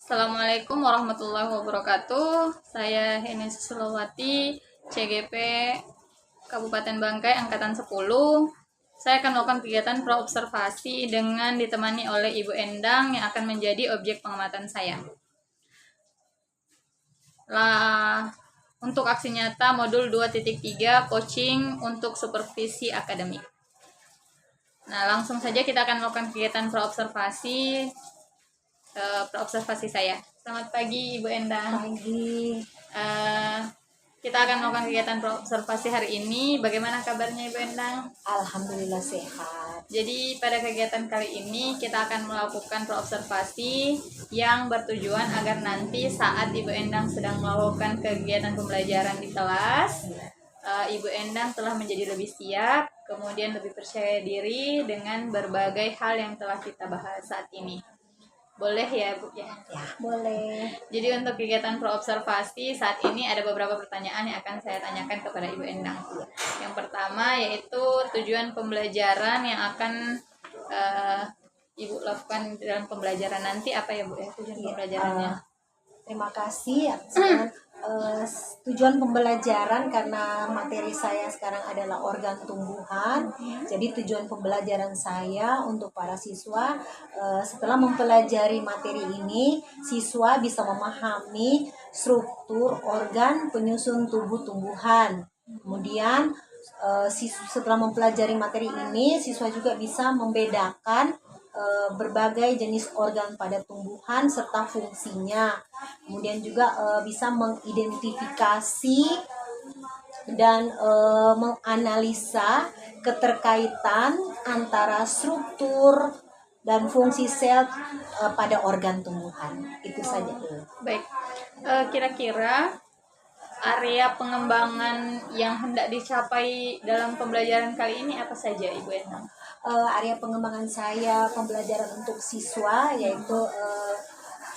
Assalamualaikum warahmatullahi wabarakatuh. Saya Heni Susilowati, CGP Kabupaten Bangkai Angkatan 10. Saya akan melakukan kegiatan praobservasi dengan ditemani oleh Ibu Endang yang akan menjadi objek pengamatan saya. Untuk aksi nyata modul 2.3 coaching untuk supervisi akademik. Nah, langsung saja kita akan melakukan kegiatan praobservasi saya. Selamat pagi Ibu Endang. Pagi. Kita akan melakukan kegiatan observasi hari ini. Bagaimana kabarnya Ibu Endang? Alhamdulillah sehat. Jadi pada kegiatan kali ini kita akan melakukan observasi yang bertujuan agar nanti saat Ibu Endang sedang melakukan kegiatan pembelajaran di kelas, Ibu Endang telah menjadi lebih siap, kemudian lebih percaya diri dengan berbagai hal yang telah kita bahas saat ini. Boleh ya Bu ya? Ya, boleh. Jadi untuk kegiatan praobservasi saat ini ada beberapa pertanyaan yang akan saya tanyakan kepada Ibu Endang. Yang pertama yaitu tujuan pembelajaran yang akan Ibu lakukan dalam pembelajaran nanti apa ya Bu ya, tujuan pembelajarannya? Terima kasih. Tujuan pembelajaran karena materi saya sekarang adalah organ tumbuhan. Jadi tujuan pembelajaran saya untuk para siswa setelah mempelajari materi ini, siswa bisa memahami struktur organ penyusun tubuh tumbuhan. Kemudian setelah mempelajari materi ini, siswa juga bisa membedakan berbagai jenis organ pada tumbuhan serta fungsinya. Kemudian juga bisa mengidentifikasi dan menganalisa keterkaitan antara struktur dan fungsi sel pada organ tumbuhan. Itu saja. Baik, kira-kira area pengembangan yang hendak dicapai dalam pembelajaran kali ini apa saja Ibu Endang? Area pengembangan saya pembelajaran untuk siswa yaitu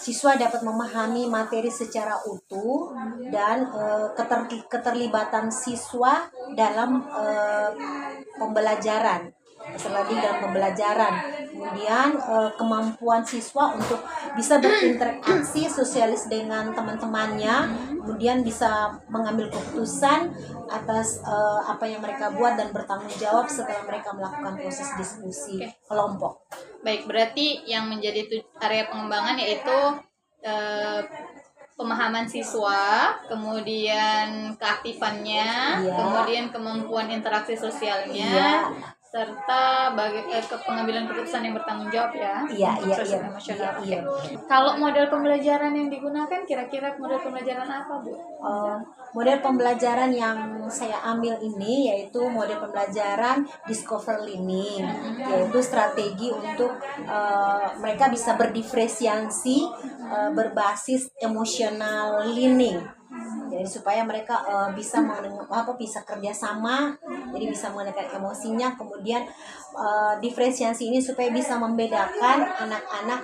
siswa dapat memahami materi secara utuh dan keterlibatan siswa dalam pembelajaran. Kemudian kemampuan siswa untuk bisa berinteraksi sosialis dengan teman-temannya, kemudian bisa mengambil keputusan atas apa yang mereka buat dan bertanggung jawab setelah mereka melakukan proses diskusi kelompok. Baik, berarti yang menjadi area pengembangan yaitu pemahaman siswa, kemudian keaktifannya, kemudian kemampuan interaksi sosialnya, serta pengambilan keputusan yang bertanggung jawab ya. Proses emosional. Kalau model pembelajaran yang digunakan kira-kira model pembelajaran apa Bu? Model pembelajaran yang saya ambil ini yaitu model pembelajaran discover learning, yaitu strategi untuk mereka bisa berdiferensiasi berbasis emotional learning. Jadi supaya mereka bisa kerjasama, jadi bisa mengenalkan emosinya, kemudian diferensiasi ini supaya bisa membedakan anak-anak,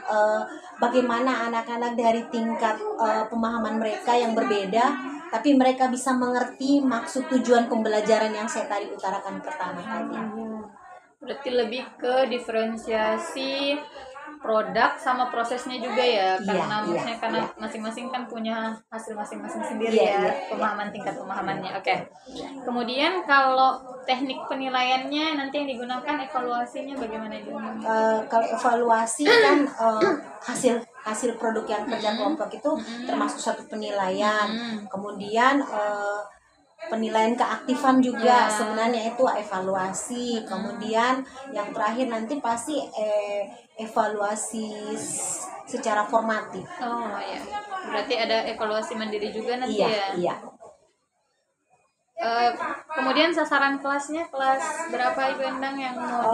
bagaimana anak-anak dari tingkat pemahaman mereka yang berbeda, tapi mereka bisa mengerti maksud tujuan pembelajaran yang saya tadi utarakan pertama tadi. Berarti lebih ke diferensiasi produk sama prosesnya juga ya, karena karena masing-masing kan punya hasil masing-masing sendiri tingkat pemahamannya. Oke. Kemudian kalau teknik penilaiannya nanti yang digunakan evaluasinya bagaimana Ibu? Kalau evaluasi kan hasil produk yang kerja kelompok itu termasuk satu penilaian. Kemudian penilaian keaktifan juga sebenarnya itu evaluasi. Kemudian yang terakhir nanti pasti evaluasi secara formatif. Oh ya, berarti ada evaluasi mandiri juga nanti ya? Iya. Kemudian sasaran kelasnya kelas berapa Ibu Endang yang mau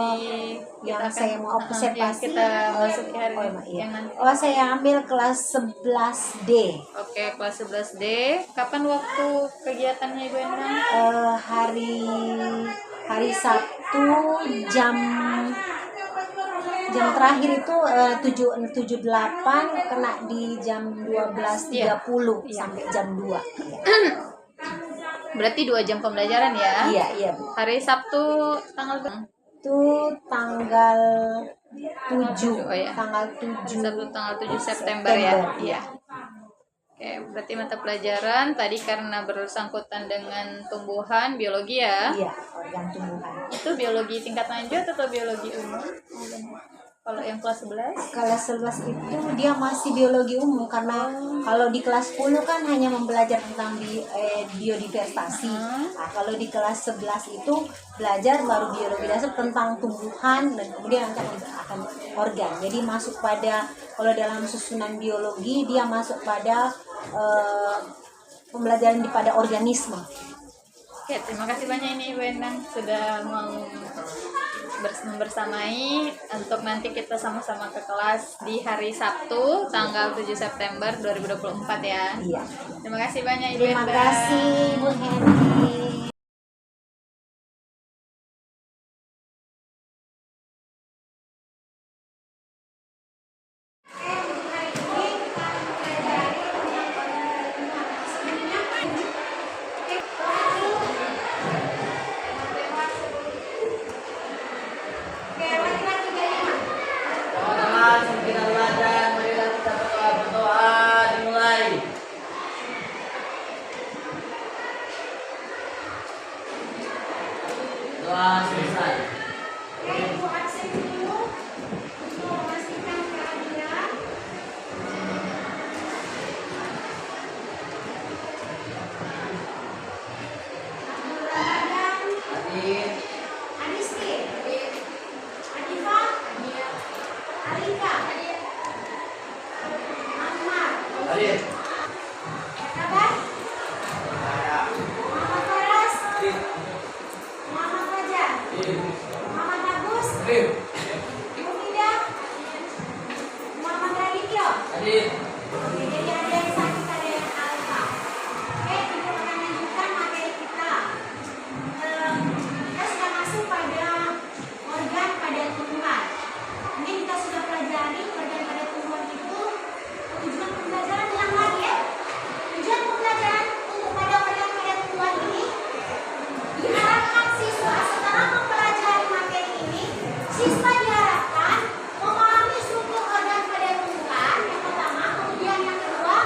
saya mau observasi kita masuki hari ini? Saya ambil kelas 11D. Oke, kelas 11D. Kapan waktu kegiatannya Ibu Endang? Hari Sabtu jam terakhir itu 7.8 kena di jam 12.30 sampai jam 2. Berarti 2 jam pembelajaran ya? Iya Bu. Hari Sabtu tanggal berapa? itu tanggal 7, Oh ya. tanggal 7 Sabtu tanggal 7 September ya. Iya. Oke, berarti mata pelajaran tadi karena bersangkutan dengan tumbuhan biologi ya. Iya, organ tumbuhan. Itu biologi tingkat lanjut atau biologi umum? Kalau yang kelas 11? Kelas 11 itu dia masih biologi umum karena kalau di kelas 10 kan hanya mempelajari tentang biodiversitas. Nah, kalau di kelas 11 itu belajar baru biologi dasar tentang tumbuhan dan kemudian nanti akan organ. Jadi masuk pada, kalau dalam susunan biologi dia masuk pada pembelajaran pada organisme. Oke, terima kasih banyak ini Ibu Endang sudah mau membersamai untuk nanti kita sama-sama ke kelas di hari Sabtu tanggal 7 September 2024 ya. Iya. Terima kasih banyak Ibu Terima Endang. kasih Bu Henry. Teman-teman, sebelum kita belajar, marilah kita berdoa dimulai. Doa selesai. Hadir. Hadir. Hadir. Hadir. Diharapkan siswa setelah mempelajari materi ini, siswa diharapkan memahami struktur organ pada tumbuhan yang pertama, kemudian yang kedua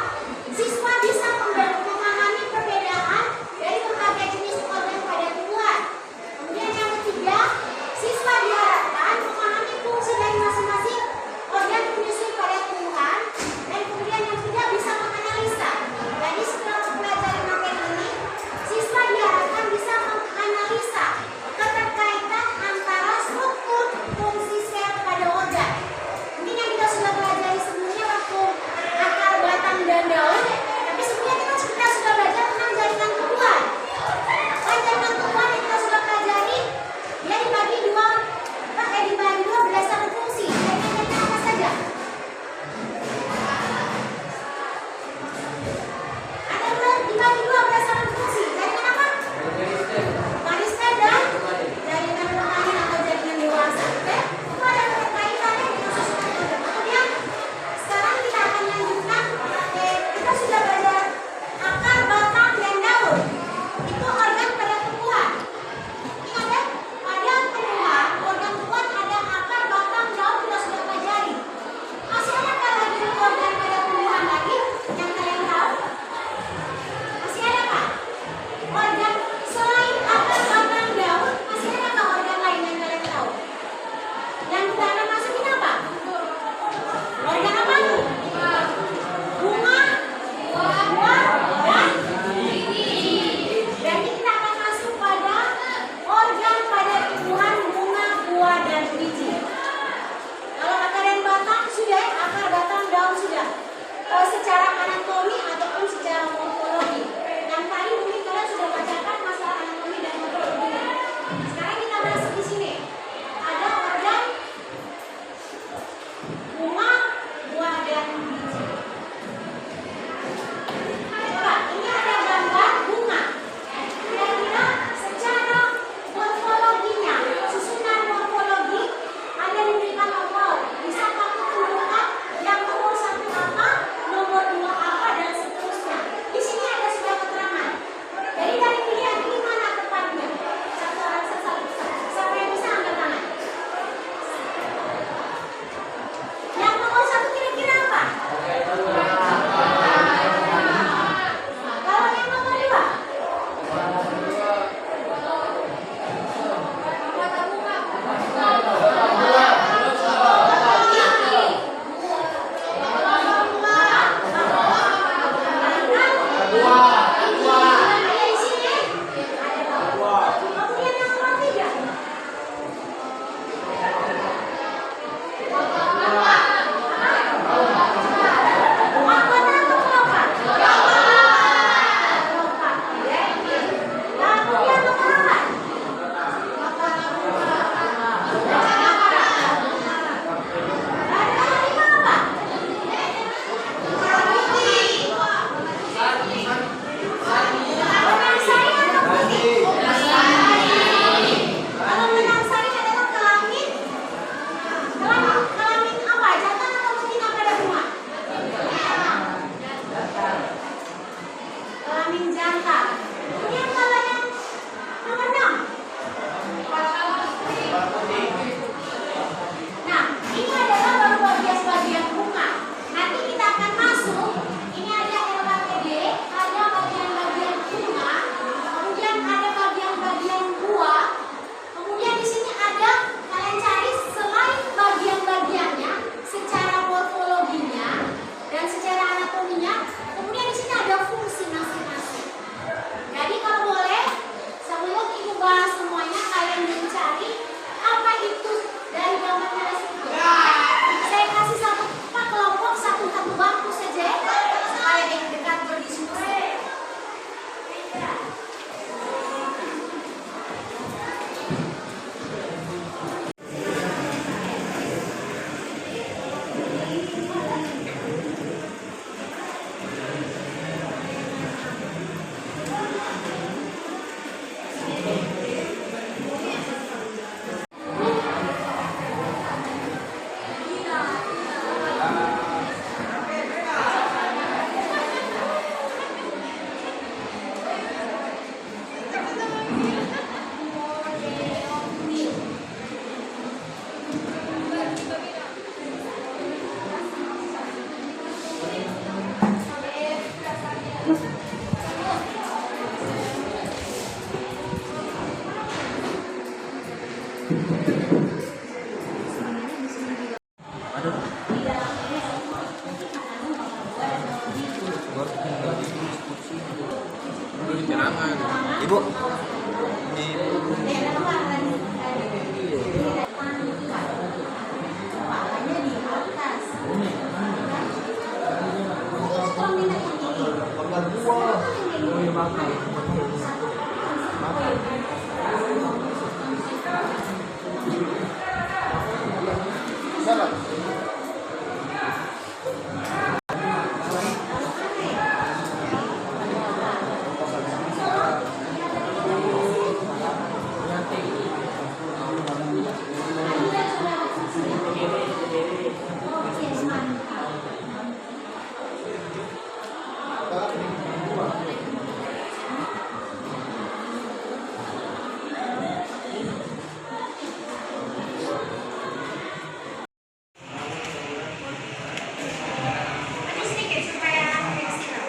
Ini sedikit supaya fleksibel.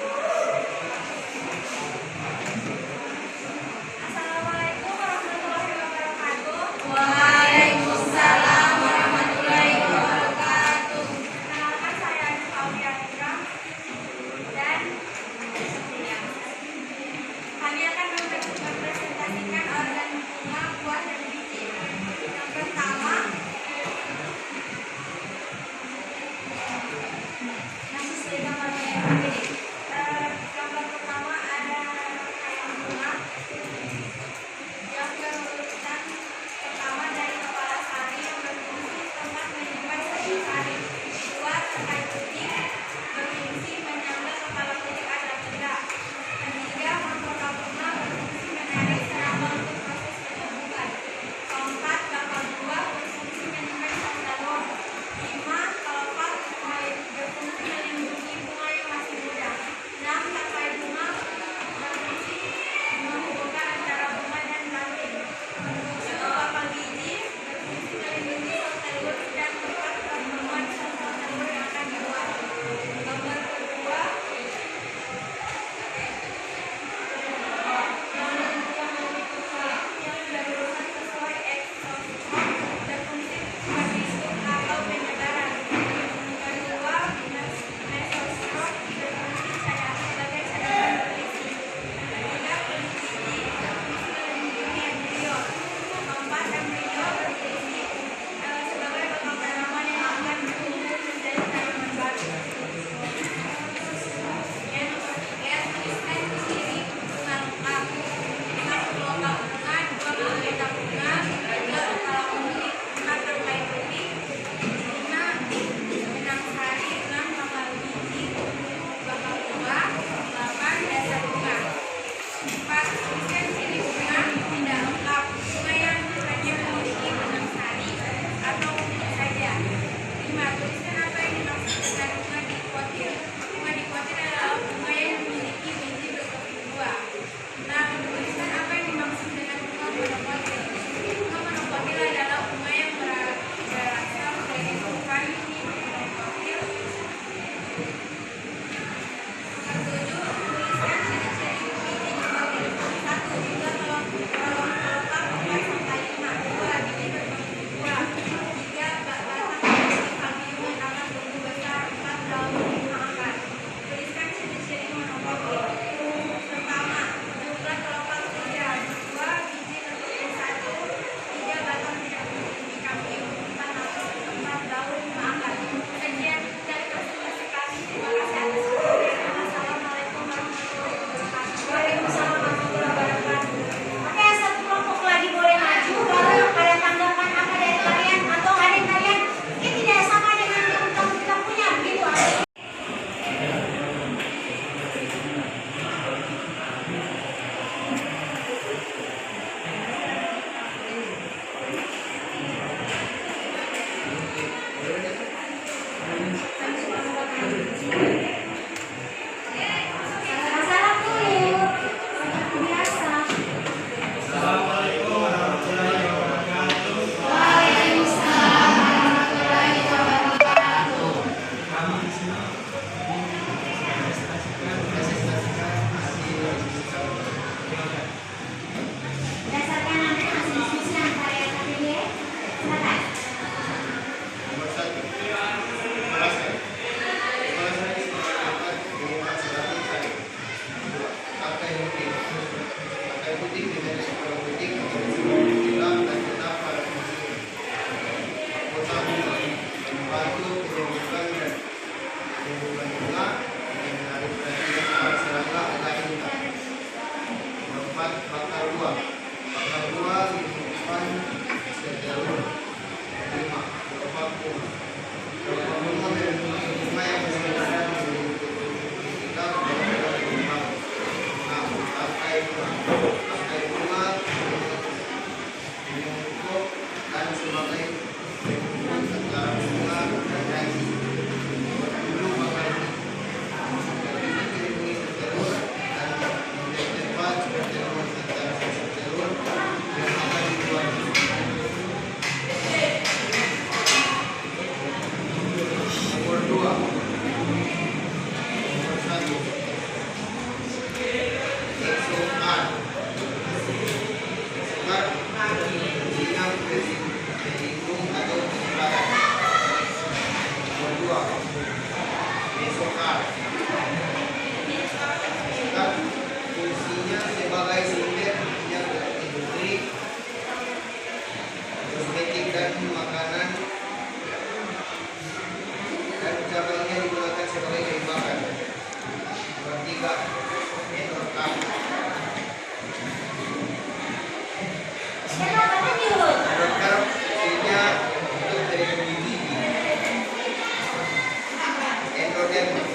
Assalamualaikum warahmatullahi wabarakatuh. Waalaikumsalam warahmatullahi wabarakatuh. Perkenalkan, saya Aulia Ikram dan kami akan mempresentasikan organ bunga, buah, dan biji. Yang pertama, nasi sesuai gambarnya yang begini. Gambar pertama ada kayak bunga. Yang berurutan pertama dari kepala sari yang berfungsi tempat menyimpan sari sari. Kedua, terkait putih berfungsi menyangga kepala putih agar tegak. Ketiga, mahkota bunga berfungsi menarik serangga untuk proses pertumbuhan. Keempat, bakal buah berfungsi menyimpan daun. Lima, kelopak berfungsi melindungi bunga yang masih muda. Enam, tangkai bunga berfungsi menghubungkan antara bunga dan ranting. Tujuh, bakal biji berfungsi melindungi sel telur dan tempat pertemuan sel-sel telur yang akan dibuat. Gambar kedua, yang berurutan sesuai eksoskop berfungsi sebagai zoom atau penyebaran. Kedua, mesoskop berfungsi sebagai cadangan nutrisi. Ketiga, kulit biji berfungsi melindungi embrio. Keempat, embrio berfungsi sebagai bakal tanaman yang akan tumbuh menjadi tanaman baru. Yang nomor tiga, tuliskan ciri bunga lengkap. 1 kelopak bunga, 2 mahkota bunga, 3 kepala putih, 4 tangkai putih, 5 benang sari, 6 bakal biji, 7 bakal buah, 8 dasar bunga. 4. Tuliskan ciri bunga tidak lengkap. Bunga yang hanya memiliki benang sari atau putih saja. 5. Tuliskan apa yang dimaksud dengan bunga dikotil. Bunga dikotil adalah bunga yang memiliki biji berkotil buah. 6. Tuliskan apa yang dimaksud dengan bunga monokotil. Bunga monokotil adalah bunga yang berasal dari bukan unimonokotil. 7. Tuliskan ciri-ciri biji dikotil. 1. Jumlah kelopak 4 sampai 5. 2. Biji berkotil buah. 3. Batang biji kalbium yang akan tumbuh besar. 4. Daun mengakar. Tuliskan ciri-ciri monokotil. Pertama, jumlah kelopak 3. 2. Biji berkotil 1. 3. Batang tidak memiliki kalbium. 4. Daun mengakar. Sekian dari presentasi kami. Terima kasih atas perhatiannya. Assalamualaikum warahmatullahi wabarakatuh. Waalaikumsalam warahmatullahi wabarakatuh. Oke, satu kelompok lagi boleh maju. Kalau ada tanggapan apa dari kalian atau ada kalian ini tidak sama dengan yang kita punya, begitu aja. Salam dulu, seperti biasa. Berdasarkan nanti hasil diskusi antara yang KPD, silakan. Nomor 1. Jelaskan. Kepala sari sepakat menggunakan serabut sari. 2. Tangkai putih. Tangkai putih menjadi kepala putih menjadi hilang dan tetap pada fungsinya. Kota bunga membantu penumbuhan dan Demo.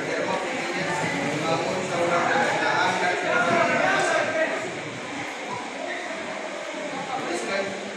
Demo intinya membangun saluran pendanaan dan finansial pengawasan. Tuliskan.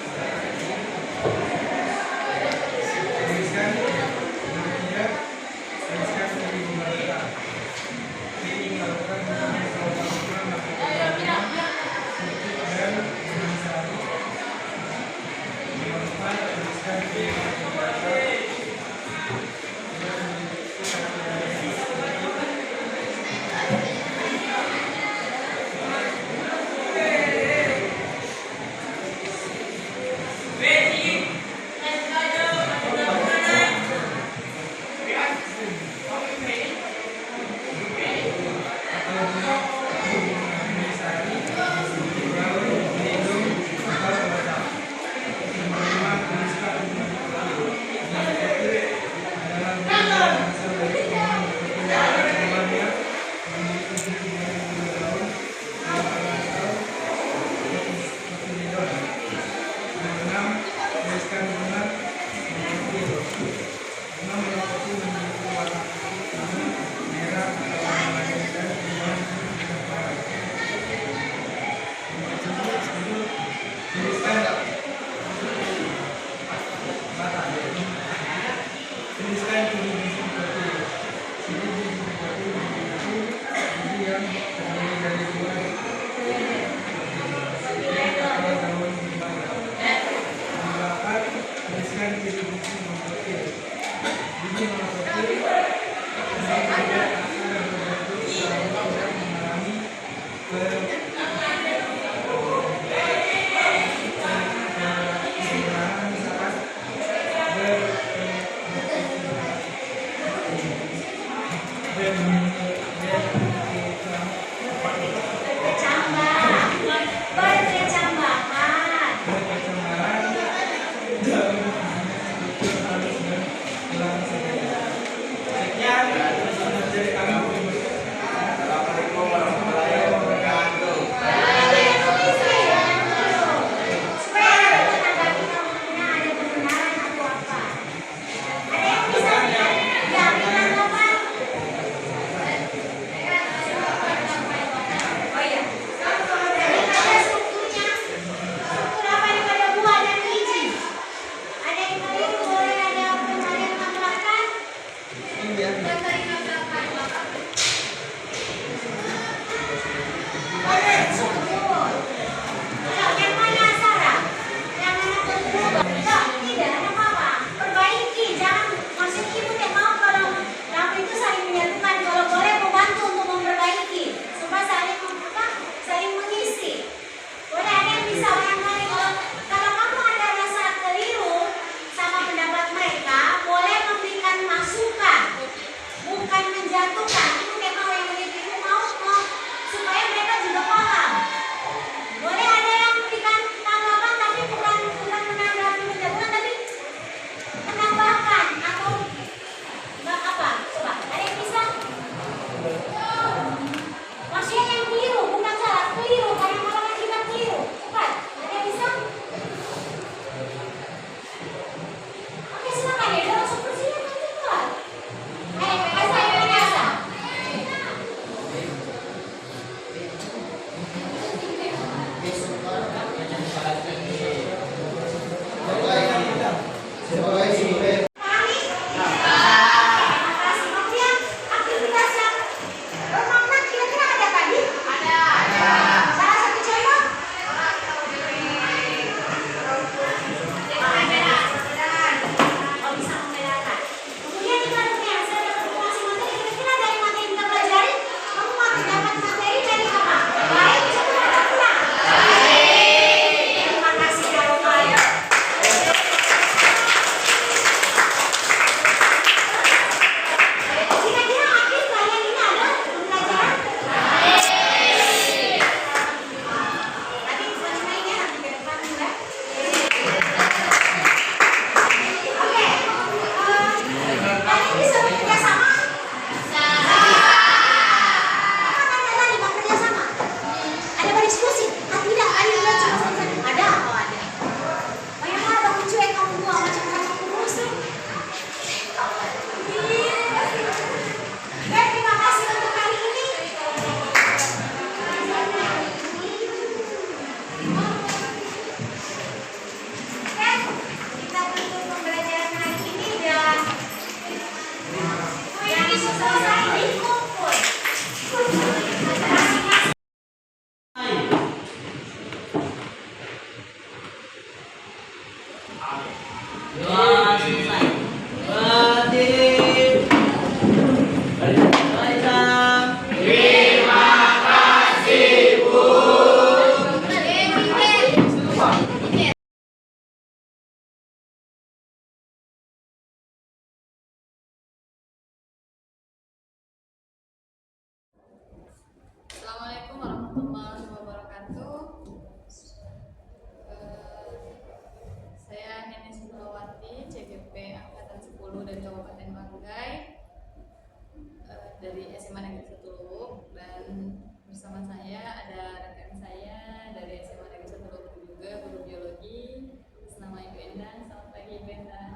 dari SMA Negeri 1 Lubuk, dan bersama saya ada rekan saya dari SMA Negeri 1 Lubuk juga, guru biologi, nama Ibu Endang. Selamat pagi Ibu Endang.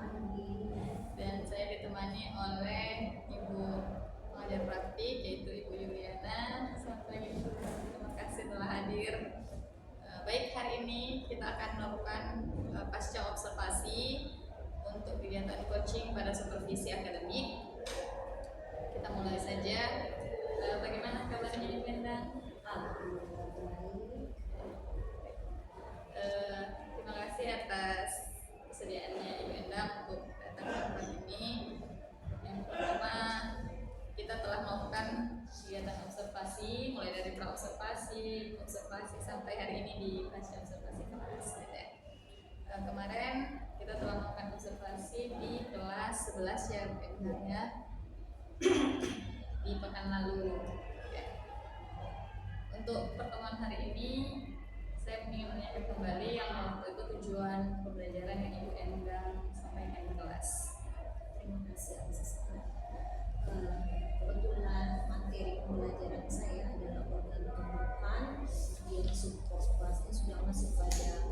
Dan saya ditemani oleh Ibu pengajar praktik yaitu Ibu Yuliana. Selamat pagi Ibu. Terima kasih telah hadir. Baik, hari ini kita akan melakukan pasca observasi untuk kegiatan coaching pada supervisi akademik. Kita mulai saja. Bagaimana kabarnya Ibu Endang? Terima kasih atas kesediaannya Ibu Endang untuk datang ke tempat ini. Yang pertama, kita telah melakukan kegiatan observasi mulai dari pra-observasi, observasi sampai hari ini di pasca observasi kelas. Kemarin kita telah melakukan observasi di kelas 11 ya Bu Endang ya, di pekan lalu. Untuk pertemuan hari ini saya ingin menanyakan kembali yang waktu itu tujuan pembelajaran yang Ibu Endang sampaikan di kelas. Terima kasih atas kebetulan materi pembelajaran saya adalah organ tumbuhan yang subkorpasnya sudah masuk pada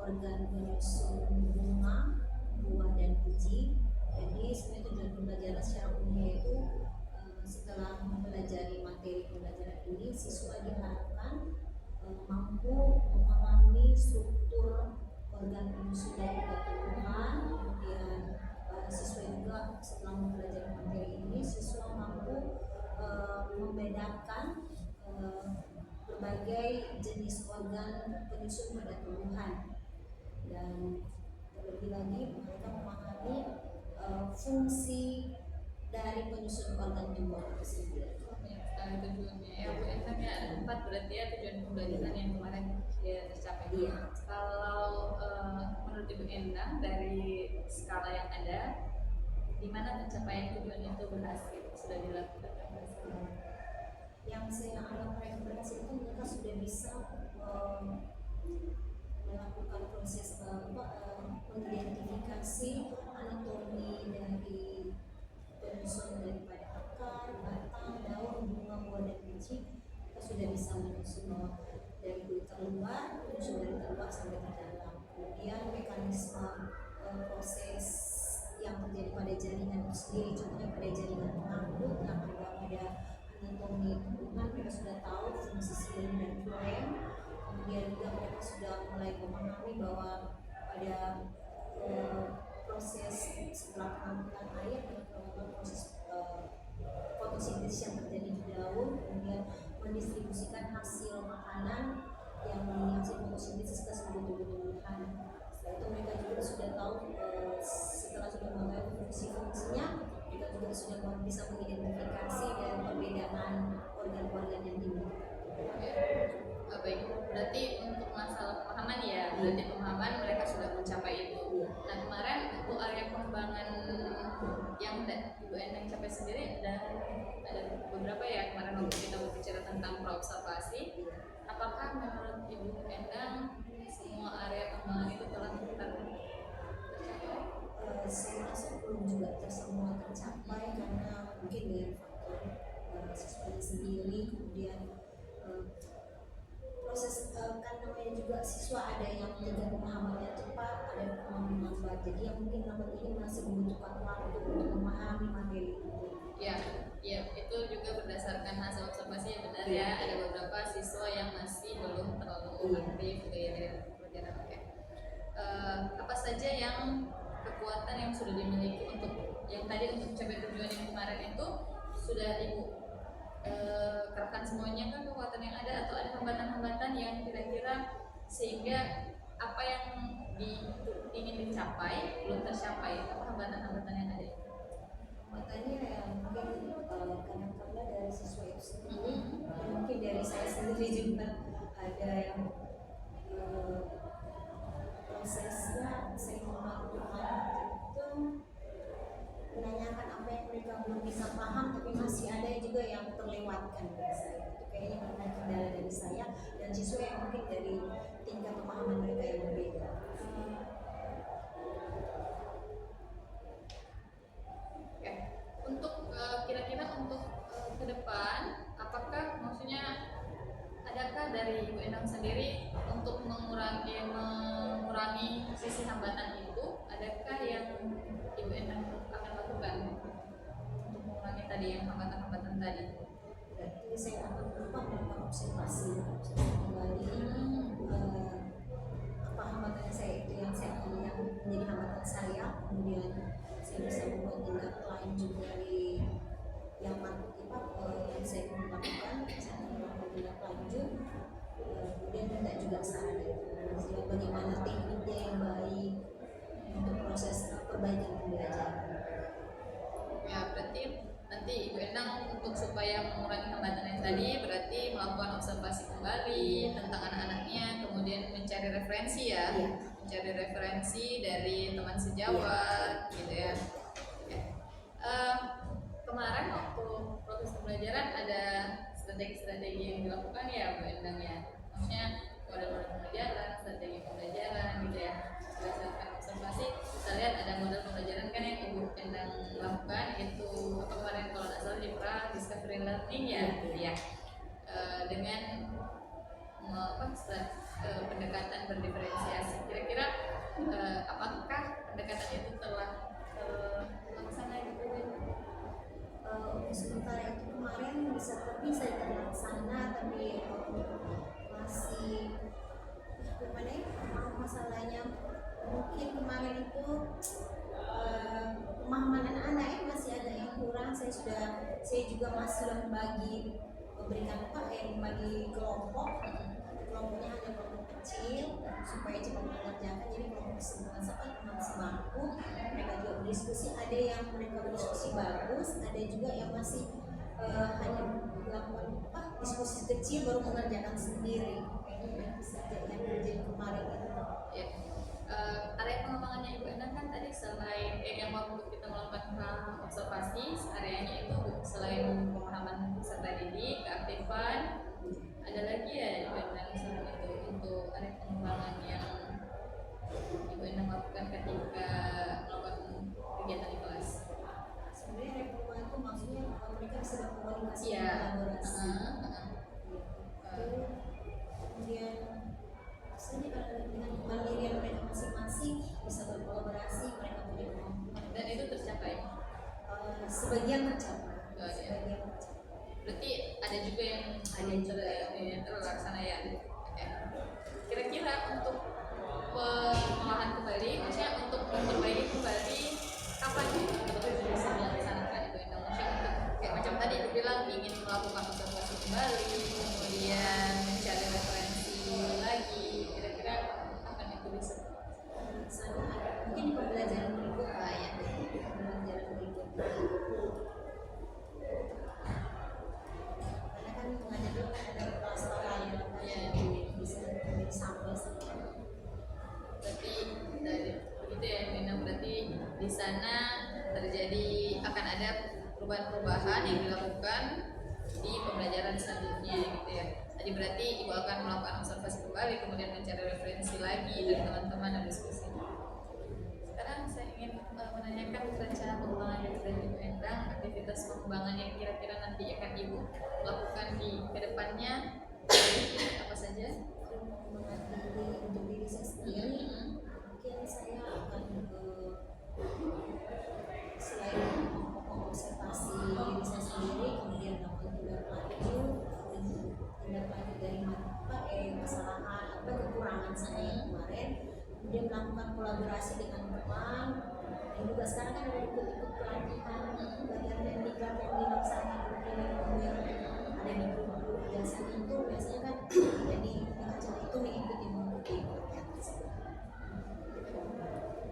organ penyusun bunga, buah dan biji. Jadi sebenarnya tujuan pembelajaran secara umum itu setelah mempelajari materi pembelajaran ini, siswa diharapkan mampu memahami struktur organ penyusun dari tumbuhan. Kemudian siswa juga setelah mempelajari materi ini, siswa mampu membedakan berbagai jenis organ penyusun pada tumbuhan, dan terlebih lagi mereka memahami fungsi dari penyusun organ tumbuhan tersebut. Sekali tujuannya ya Bu Endang ya, ada 4 berarti ya tujuan pembelajaran yang kemarin ya tercapai. Iya. Kalau menurut Ibu Endang dari skala yang ada, di mana pencapaian tujuan itu berhasil, sudah dilakukan berhasil? Yang saya anggap mereka berhasil itu mereka sudah bisa melakukan proses mengidentifikasi anatomi dari penyusun daripada akar, batang, daun, bunga, buah dan biji. Kita sudah bisa menyusun dari kulit terluar, menyusun dari terluar sampai ke dalam. Kemudian mekanisme proses yang terjadi pada jaringan itu sendiri, contohnya pada jaringan pengangkut yang ada pada anatomi tumbuhan, mereka sudah tahu fungsi silin dan floem. Kemudian juga mereka sudah mulai memahami bahwa pada proses setelah pengangkutan air dan proses fotosintesis yang terjadi di daun, kemudian mendistribusikan hasil makanan yang dihasil fotosintesis ke seluruh tumbuh-tumbuhan. Setelah itu mereka juga sudah tahu, setelah sudah mengetahui fungsi-fungsinya, mereka juga sudah bisa mengidentifikasi dan perbedaan organ-organ yang dimiliki. Baik, berarti untuk masalah pemahaman ya, berarti pemahaman mereka sudah mencapai itu. Nah kemarin untuk area pengembangan yang Ibu Endang capai sendiri ada beberapa ya, kemarin waktu kita berbicara tentang pra-observasi. Apakah menurut Ibu Endang semua area pengembangan itu telah tercapai? Saya rasa belum juga semua tercapai karena mungkin dari faktor siswanya sendiri, kemudian proses kan namanya juga siswa ada yang tingkat pemahamannya cepat, ada yang pemahaman lambat. Jadi yang mungkin lambat ini masih membutuhkan waktu untuk memahami materi itu. Ya, itu juga berdasarkan hasil observasi yang benar ya. Ada beberapa siswa yang masih belum terlalu aktif dari pelajaran. Apa saja yang kekuatan yang sudah dimiliki untuk yang tadi untuk mencapai tujuan yang kemarin itu sudah Ibu kerahkan semuanya kan kekuatan yang ada, atau ada hambatan-hambatan yang kira-kira sehingga apa yang ingin dicapai belum tercapai, apa hambatan-hambatan yang ada? Makanya ya mungkin kadang-kadang dari siswa itu sendiri, dan mungkin dari saya sendiri juga ada yang prosesnya saya melakukan itu menanyakan apa yang mereka belum bisa paham, tapi masih ada juga yang terlewatkan dari saya. Itu kayaknya karena kendala dari saya dan siswa yang mungkin dari tingkat pemahaman mereka yang berbeda. Untuk kira-kira untuk hambatan-hambatan tadi? Berarti saya akan berupa melakukan observasi kembali apa hambatan saya itu yang menjadi hambatan saya, kemudian saya bisa membuat tindak lanjut dari yang yang saya lakukan, saya melakukan tindak lanjut, kemudian minta juga saran bagaimana tekniknya yang baik untuk proses perbaikan pembelajaran. Ya, berarti nanti Ibu Endang untuk supaya mengurangi hambatan yang tadi berarti melakukan observasi kembali tentang anak-anaknya, kemudian mencari referensi ya, Iya. mencari referensi dari teman sejawat gitu ya. Oke. Kemarin waktu proses pembelajaran ada strategi-strategi yang dilakukan ya Bu Endang ya, maksudnya model-model pembelajaran, strategi pembelajaran gitu ya. Berdasarkan observasi kita lihat ada model pembelajaran kan yang Ibu Endang lakukan, itu apa kemarin kalau tidak salah discovery learning ya, ya. Dengan pendekatan berdiferensiasi. Kira-kira apakah pendekatan itu telah terlaksana gitu ya? Sementara itu kemarin bisa terlaksana, tapi masih gimana ya, masalahnya mungkin kemarin itu pemahaman anak-anak ya masih ada yang kurang. Saya juga masih membagi kelompoknya hanya kelompok kecil supaya cepat mengerjakan. Jadi kelompok teman sebangku mereka juga berdiskusi, ada yang mereka berdiskusi bagus, ada juga yang masih hanya melakukan diskusi kecil baru mengerjakan sendiri. Yang terjadi kemarin itu. Ya. Area pengembangannya Ibu Endang kan tadi selain yang waktu kita melakukan observasi, areanya itu selain pemahaman peserta didik, keaktifan, ada lagi ya Ibu Endang selain itu untuk area pengembangan yang Ibu Endang lakukan ketika melakukan kegiatan di kelas. Sebenarnya area pengembangan itu maksudnya mereka bisa berkomunikasi, Iya. kolaborasi. Kemudian dengan kemandirian mereka masing-masing bisa berkolaborasi, mereka punya kemampuan. Dan itu tercapai. Sebagian tercapai. Oh, iya. Sebagian tercapai. Berarti ada juga yang terlaksana ya. Oke. Kira-kira untuk pengolahan kembali, maksudnya untuk memperbaiki kembali kapan itu bisa dilaksanakan Ibu Endang? Maksudnya untuk kayak macam tadi Ibu bilang ingin melakukan observasi kembali, kemudian mencari referensi lagi. Kira-kira kapan itu bisa? Mungkin di pembelajaran berikutnya ya. Pembelajaran berikutnya. Karena kan mengajar ada kelas lain yang bisa menjadi sampel. Berarti dari begitu ya Ibu Endang, berarti di sana terjadi akan ada perubahan-perubahan yang dilakukan di pembelajaran selanjutnya gitu ya. Tadi berarti Ibu akan melakukan observasi kembali, kemudian mencari referensi lagi dari teman-teman dan diskusi. Sekarang saya ingin menanyakan rencana pengembangan dari Ibu Endang, aktivitas pengembangan yang kira-kira nanti akan Ibu lakukan di kedepannya apa saja? Untuk diri saya sendiri, mungkin saya akan selain observasi diri saya sendiri, kemudian melakukan tindak lanjut dari kesalahan atau kekurangan saya yang kemarin, kemudian melakukan kolaborasi dengan teman, dan juga sekarang kan ada ikut-ikut pelatihan bagian teknik yang dilaksanakan ada di grup-grup biasanya kan jadi acara itu mengikuti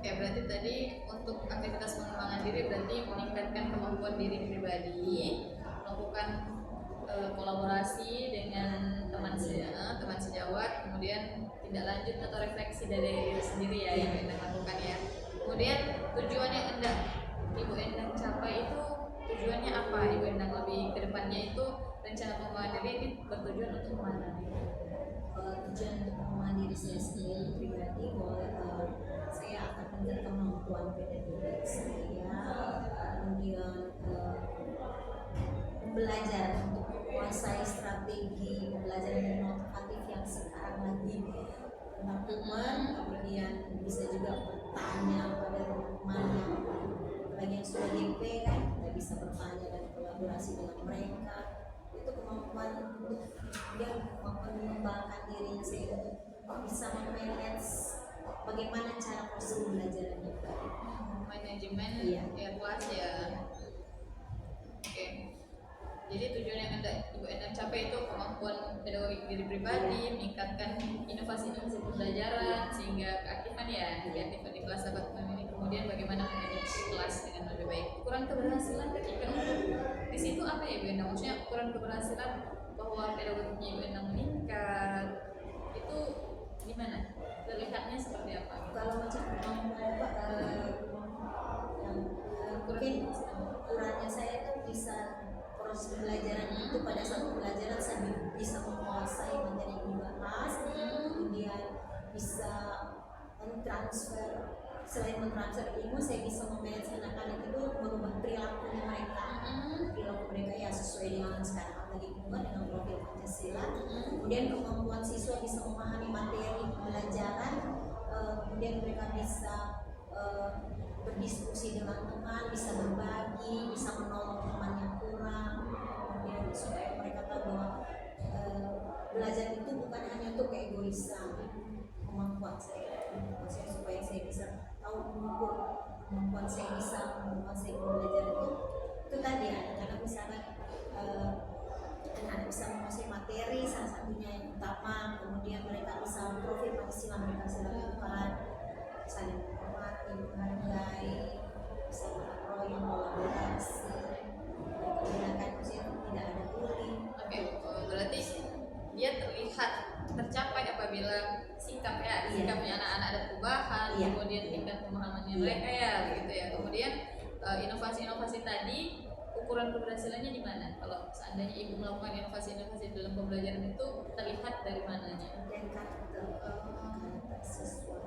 Ya, berarti tadi untuk aktivitas pengembangan diri berarti meningkatkan kemampuan diri pribadi, melakukan kolaborasi dengan teman sejawat, kemudian tindak lanjut atau refleksi dari diri sendiri ya yang Endang lakukan ya. Kemudian tujuan yang Ibu Endang capai itu tujuannya apa? Ibu Endang lebih ke depannya itu rencana pengembangan diri ini bertujuan untuk mana? Tujuan untuk pengembangan diri saya sendiri pribadi bahwa saya akan menjaga kemampuan pedagogik saya, kemudian belajar untuk menguasai strategi pembelajaran inovatif yang sekarang lagi teman-teman, kemudian bisa juga bertanya pada teman-teman yang sudah DP kan, kita bisa bertanya dan berkolaborasi dengan mereka, itu kemampuan untuk dia mengembangkan dirinya sehingga bisa memanage bagaimana cara proses pembelajarannya. Manajemen Iya. kelas ya. Oke. Jadi tujuan yang Ibu Endang capai itu kemampuan pedagogik diri pribadi, meningkatkan inovasi-inovasi pembelajaran sehingga keaktifan ya, keaktifan di kelas dapat memilih, kemudian bagaimana memanage kelas dengan lebih baik. Ukuran keberhasilan ketika untuk di situ apa ya Ibu Endang? Maksudnya ukuran keberhasilan bahwa pedagogiknya Ibu Endang meningkat itu gimana? Terlihatnya seperti apa? Kalau macam yang mungkin ukurannya saya itu bisa proses pembelajaran itu pada saat pembelajaran saya bisa menguasai materi yang dibahas, kemudian bisa mentransfer, selain mentransfer ilmu saya bisa memanage anak-anak itu merubah perilakunya mereka, perilaku mereka ya sesuai dengan sekarang lingkungan dengan profil Pancasila. Kemudian kemampuan siswa bisa memahami materi pembelajaran, kemudian mereka bisa berdiskusi dengan teman, bisa berbagi, bisa menolong teman yang kurang, kemudian supaya mereka tahu bahwa belajar itu bukan hanya untuk keegoisan. Kemampuan saya supaya saya bisa tahu mengukur kemampuan saya bisa menguasai pembelajaran itu tadi anak-anak misalkan anak-anak bisa menguasai materi salah satunya yang utama, kemudian mereka bisa profil Pancasila mereka bisa lakukan, saling menghormati, menghargai, bisa berproyek, kolaborasi, kebijakan usia tidak ada bullying. Oke, berarti dia tercapai apabila sikapnya anak-anak ada perubahan, kemudian tingkat pemahamannya mereka ya, begitu ya. Kemudian inovasi-inovasi tadi ukuran keberhasilannya di mana? Kalau seandainya ibu melakukan inovasi-inovasi dalam pembelajaran itu terlihat dari mananya? Dan karakter siswa.